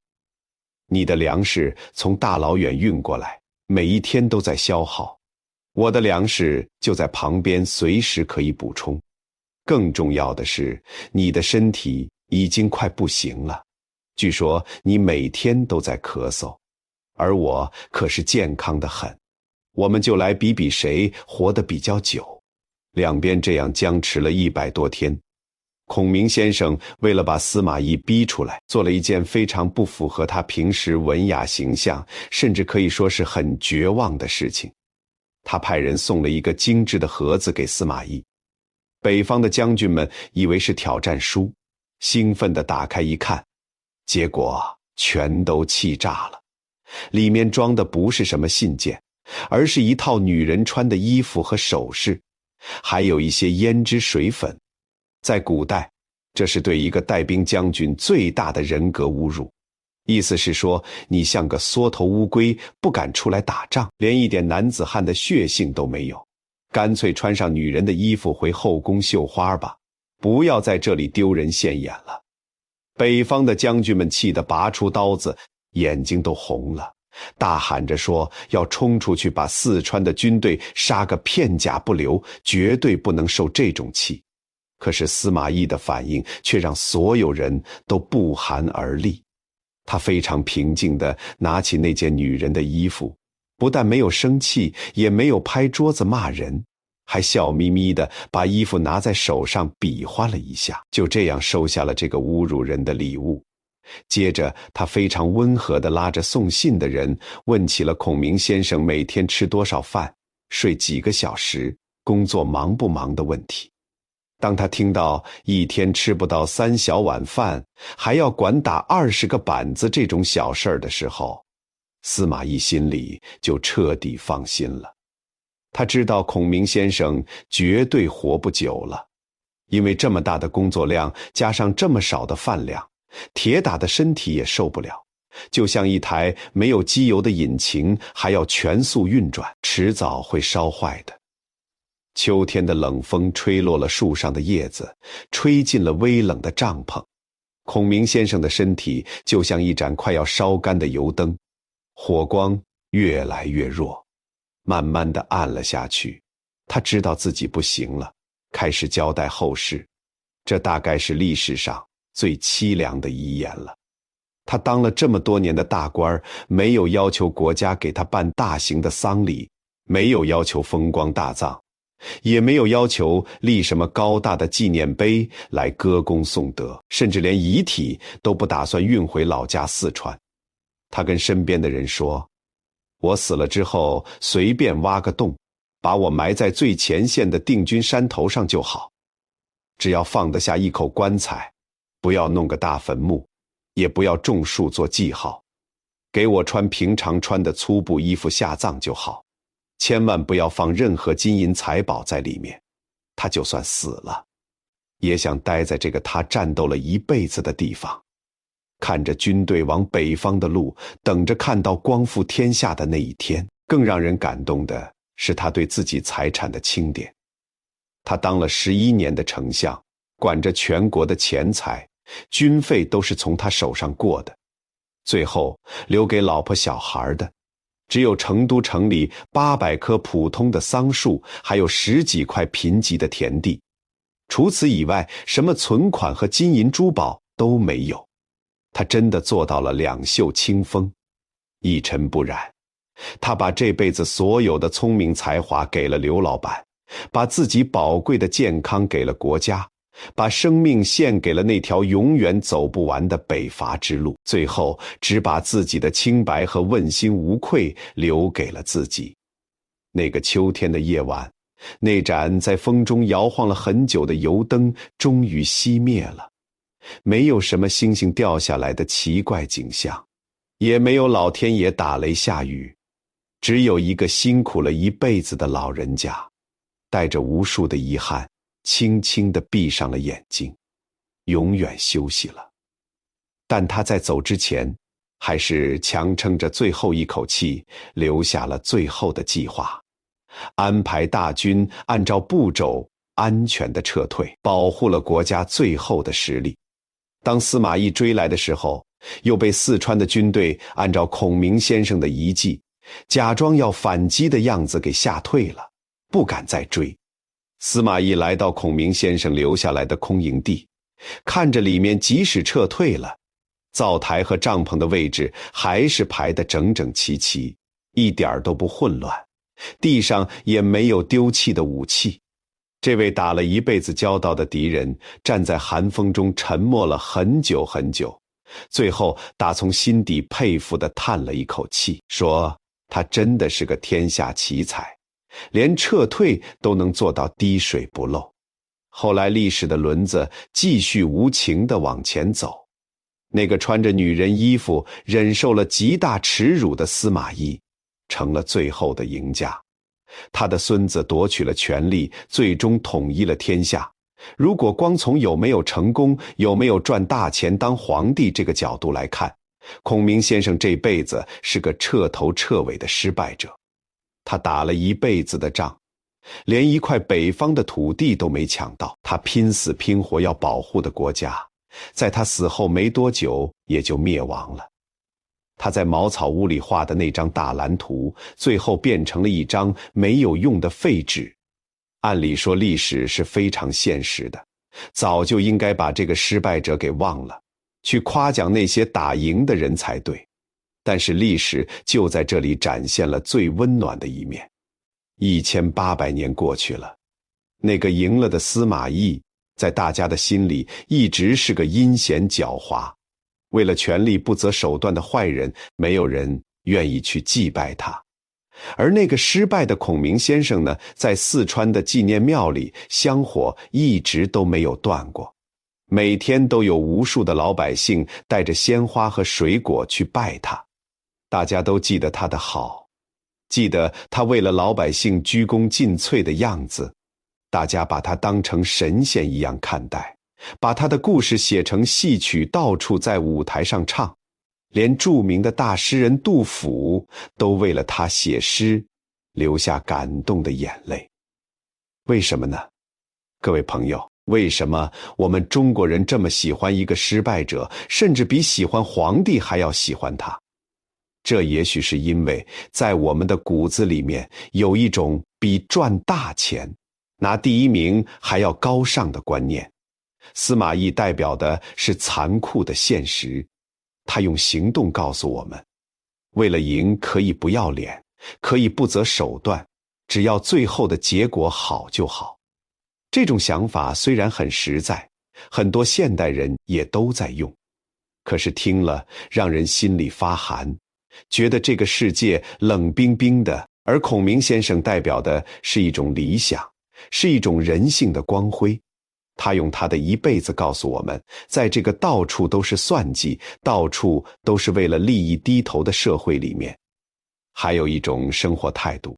你的粮食从大老远运过来，每一天都在消耗，我的粮食就在旁边，随时可以补充。更重要的是，你的身体已经快不行了，据说你每天都在咳嗽，而我可是健康得很，我们就来比比谁活得比较久。两边这样僵持了100多天，孔明先生为了把司马懿逼出来，做了一件非常不符合他平时文雅形象，甚至可以说是很绝望的事情。他派人送了一个精致的盒子给司马懿，北方的将军们以为是挑战书，兴奋地打开一看，结果全都气炸了。里面装的不是什么信件，而是一套女人穿的衣服和首饰，还有一些胭脂水粉。在古代，这是对一个带兵将军最大的人格侮辱。意思是说，你像个缩头乌龟，不敢出来打仗，连一点男子汉的血性都没有，干脆穿上女人的衣服回后宫绣花吧，不要在这里丢人现眼了。北方的将军们气得拔出刀子，眼睛都红了，大喊着说要冲出去把四川的军队杀个片甲不留，绝对不能受这种气。可是司马懿的反应却让所有人都不寒而栗。他非常平静地拿起那件女人的衣服，不但没有生气，也没有拍桌子骂人，还笑眯眯地把衣服拿在手上比划了一下，就这样收下了这个侮辱人的礼物。接着他非常温和地拉着送信的人问起了孔明先生每天吃多少饭，睡几个小时，工作忙不忙的问题。当他听到一天吃不到3小碗饭，还要管打20个板子这种小事儿的时候，司马懿心里就彻底放心了。他知道孔明先生绝对活不久了，因为这么大的工作量加上这么少的饭量，铁打的身体也受不了，就像一台没有机油的引擎还要全速运转，迟早会烧坏的。秋天的冷风吹落了树上的叶子，吹进了微冷的帐篷。孔明先生的身体就像一盏快要烧干的油灯，火光越来越弱，慢慢地暗了下去。他知道自己不行了，开始交代后事。这大概是历史上最凄凉的遗言了。他当了这么多年的大官，没有要求国家给他办大型的丧礼，没有要求风光大葬，也没有要求立什么高大的纪念碑来歌功颂德，甚至连遗体都不打算运回老家四川。他跟身边的人说，我死了之后随便挖个洞，把我埋在最前线的定军山头上就好，只要放得下一口棺材，不要弄个大坟墓，也不要种树做记号，给我穿平常穿的粗布衣服下葬就好，千万不要放任何金银财宝在里面。他就算死了，也想待在这个他战斗了一辈子的地方，看着军队往北方的路，等着看到光复天下的那一天。更让人感动的是他对自己财产的清点。他当了11年的丞相，管着全国的钱财，军费都是从他手上过的，最后留给老婆小孩的只有成都城里800棵普通的桑树，还有10几块贫瘠的田地。除此以外，什么存款和金银珠宝都没有。他真的做到了两袖清风，一尘不染。他把这辈子所有的聪明才华给了刘老板，把自己宝贵的健康给了国家，把生命献给了那条永远走不完的北伐之路，最后只把自己的清白和问心无愧留给了自己。那个秋天的夜晚，那盏在风中摇晃了很久的油灯终于熄灭了，没有什么星星掉下来的奇怪景象，也没有老天爷打雷下雨，只有一个辛苦了一辈子的老人家，带着无数的遗憾，轻轻地闭上了眼睛，永远休息了。但他在走之前，还是强撑着最后一口气，留下了最后的计划，安排大军按照步骤安全地撤退，保护了国家最后的实力。当司马懿追来的时候，又被四川的军队按照孔明先生的遗迹，假装要反击的样子给吓退了，不敢再追。司马懿来到孔明先生留下来的空营地，看着里面即使撤退了，灶台和帐篷的位置还是排得整整齐齐，一点都不混乱，地上也没有丢弃的武器。这位打了一辈子交道的敌人站在寒风中沉默了很久很久，最后打从心底佩服地叹了一口气，说他真的是个天下奇才，连撤退都能做到滴水不漏。后来历史的轮子继续无情地往前走，那个穿着女人衣服忍受了极大耻辱的司马懿成了最后的赢家。他的孙子夺取了权力，最终统一了天下。如果光从有没有成功，有没有赚大钱当皇帝这个角度来看，孔明先生这辈子是个彻头彻尾的失败者。他打了一辈子的仗，连一块北方的土地都没抢到。他拼死拼活要保护的国家，在他死后没多久也就灭亡了。他在茅草屋里画的那张大蓝图，最后变成了一张没有用的废纸。按理说历史是非常现实的，早就应该把这个失败者给忘了，去夸奖那些打赢的人才对。但是历史就在这里展现了最温暖的一面。1800年过去了，那个赢了的司马懿，在大家的心里一直是个阴险狡猾，为了权力不择手段的坏人，没有人愿意去祭拜他。而那个失败的孔明先生呢，在四川的纪念庙里，香火一直都没有断过，每天都有无数的老百姓带着鲜花和水果去拜他。大家都记得他的好，记得他为了老百姓鞠躬尽瘁的样子，大家把他当成神仙一样看待，把他的故事写成戏曲，到处在舞台上唱。连著名的大诗人杜甫都为了他写诗，流下感动的眼泪。为什么呢？各位朋友，为什么我们中国人这么喜欢一个失败者，甚至比喜欢皇帝还要喜欢他？这也许是因为在我们的骨子里面有一种比赚大钱、拿第一名还要高尚的观念。司马懿代表的是残酷的现实，他用行动告诉我们，为了赢可以不要脸，可以不择手段，只要最后的结果好就好。这种想法虽然很实在，很多现代人也都在用，可是听了让人心里发寒，觉得这个世界冷冰冰的，而孔明先生代表的是一种理想，是一种人性的光辉。他用他的一辈子告诉我们，在这个到处都是算计，到处都是为了利益低头的社会里面，还有一种生活态度，